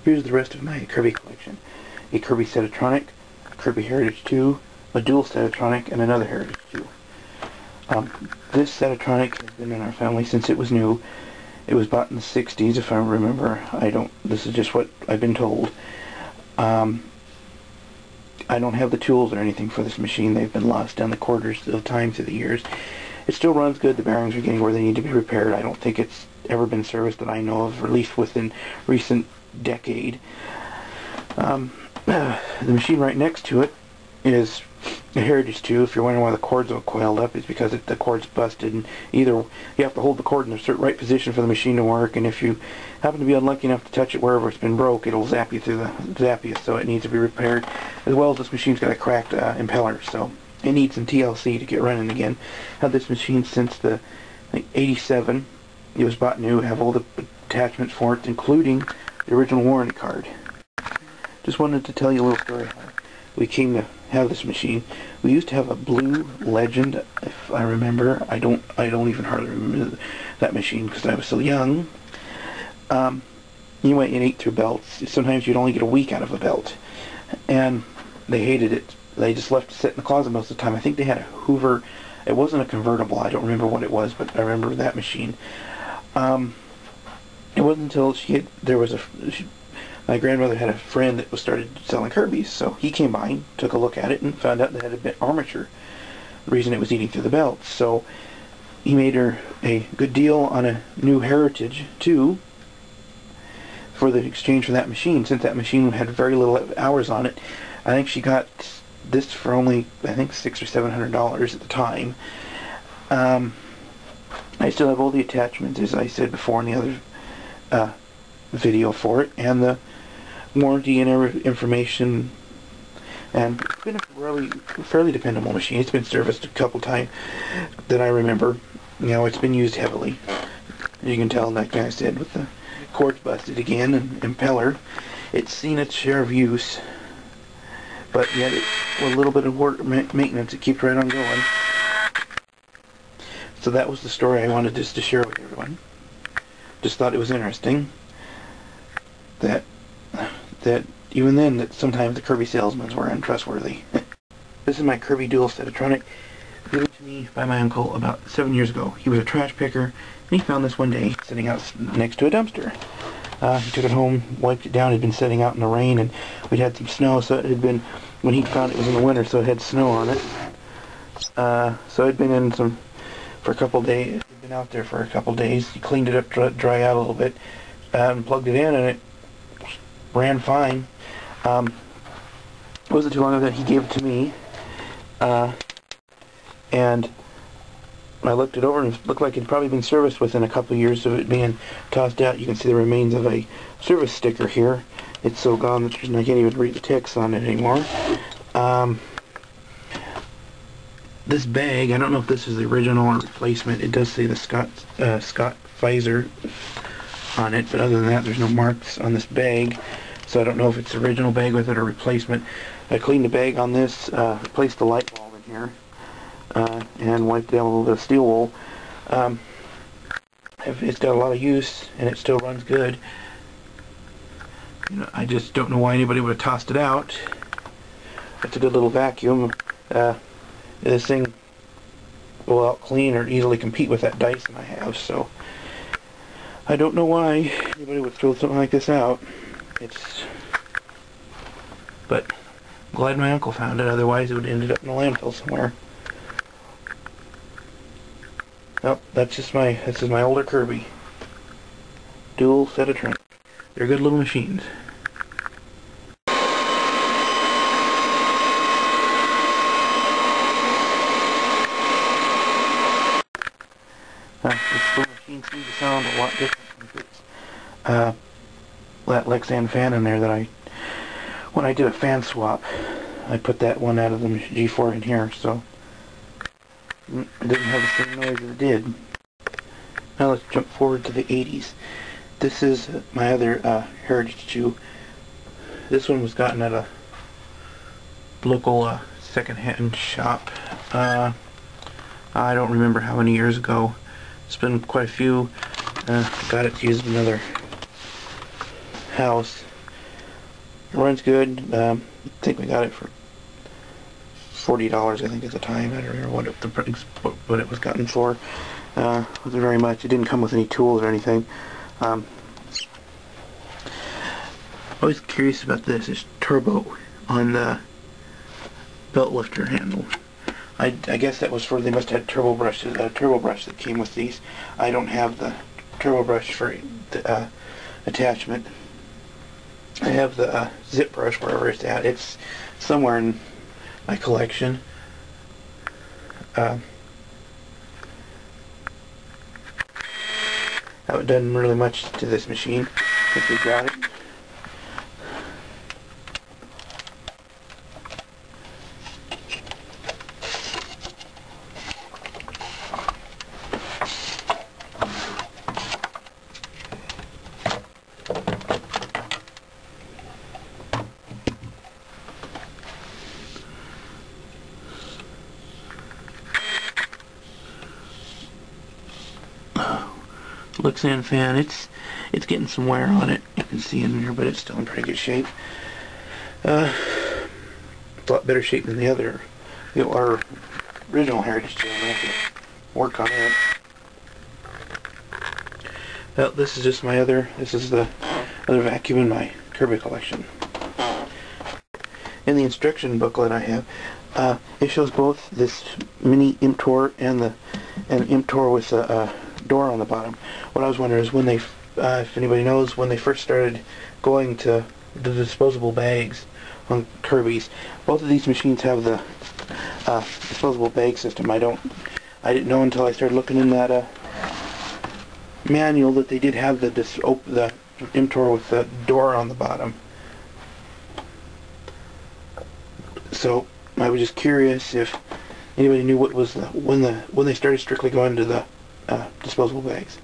Here's the rest of my Kirby collection. A Kirby Setatronic, a Kirby Heritage 2, a dual Setatronic, and another Heritage 2. This Setatronic has been in our family since it was new. It was bought in the 60s, if I remember. This is just what I've been told. I don't have the tools or anything for this machine. They've been lost down the quarters of time through the years. It still runs good. The bearings are getting where they need to be repaired. I don't think it's ever been serviced that I know of, or at least within recent decade. The machine right next to it is a Heritage 2. If you're wondering why the cord's all coiled up, it's because the cord's busted, and either you have to hold the cord in a certain right position for the machine to work, and if you happen to be unlucky enough to touch it wherever it's been broke, it'll zap you so it needs to be repaired. As well as this machine's got a cracked impeller, so it needs some TLC to get running again. Had this machine since I think 87. It was bought new. Have all the attachments for it, including the original warranty card. Just wanted to tell you a little story how we came to have this machine. We used to have a blue Legend, if I remember. I don't even hardly remember that machine because I was so young. Anyway, it ate through belts. Sometimes you'd only get a week out of a belt, and they hated it. They just left it sit in the closet most of the time. I think they had a Hoover. It wasn't a convertible. I don't remember what it was, but I remember that machine. It wasn't until my grandmother had a friend that started selling Kirbys, so he came by, took a look at it, and found out that it had been armature. The reason it was eating through the belts. So he made her a good deal on a new Heritage 2 for the exchange for that machine. Since that machine had very little hours on it, I think she got this for only, I think, $600 or $700 at the time. I still have all the attachments, as I said before in the other video for it, and the warranty and information. And it's been a fairly dependable machine. It's been serviced a couple times that I remember. You know, it's been used heavily. As you can tell, like I said, with the cords busted again and impeller, it's seen its share of use. But yet, with a little bit of work maintenance, it keeps right on going. So that was the story I wanted just to share with everyone. Just thought it was interesting that even then, that sometimes the Kirby salesmen were untrustworthy. This is my Kirby dual Setatronic, given to me by my uncle about 7 years ago. He was a trash picker, and he found this one day sitting out next to a dumpster. He took it home, wiped it down. It had been sitting out in the rain, and we'd had some snow, so it had been, when he found it was in the winter, so it had snow on it. So it had been in for a couple days. It had been out there for a couple days. He cleaned it up, dry out a little bit, and plugged it in, and it ran fine. It wasn't too long ago that he gave it to me, and I looked it over, and it looked like it had probably been serviced within a couple of years of it being tossed out. You can see the remains of a service sticker here. It's so gone that I can't even read the text on it anymore. This bag, I don't know if this is the original or replacement. It does say the Scott Pfizer on it, but other than that, there's no marks on this bag. So I don't know if it's the original bag with it or replacement. I cleaned the bag on this, replaced the light bulb in here, and wiped down a little bit of steel wool. It's got a lot of use, and it still runs good. You know, I just don't know why anybody would have tossed it out. It's a good little vacuum. This thing will out clean or easily compete with that Dyson I have, so I don't know why anybody would throw something like this out. But I'm glad my uncle found it, otherwise it would have ended up in a landfill somewhere. Nope, this is my older Kirby. Dual Setatronic. They're good little machines. This little machine seems to sound a lot different with that Lexan fan in there that when I did a fan swap, I put that one out of the G4 in here, so it didn't have the same noise as it did. Now let's jump forward to the 80s. This is my other Heritage 2. This one was gotten at a local second-hand shop. I don't remember how many years ago. It's been quite a few. Got it used in another house. It runs good. I think we got it for $40, I think, at the time. I don't remember what it was gotten for. Wasn't very much. It didn't come with any tools or anything. Always curious about this. It's turbo on the belt lifter handle. I guess that was for, they must have had turbo brushes, a turbo brush that came with these. I don't have the turbo brush for the attachment. I have the zip brush wherever it's at. It's somewhere in my collection. Haven't done really much to this machine since we got it. Looks fan, it's getting some wear on it. You can see in there, but it's still in pretty good shape. It's a lot better shape than the other, our original Heritage channel. I have to work on it. Well, this is just this is the other vacuum in my Kirby collection. In the instruction booklet I have, it shows both this mini Imtor and an Imtor with a door on the bottom. What I was wondering is when they, if anybody knows, when they first started going to the disposable bags on Kirbys, both of these machines have the disposable bag system. I didn't know until I started looking in that manual that they did have the Imtor with the door on the bottom. So I was just curious if anybody knew what was when they started strictly going to the disposable bags.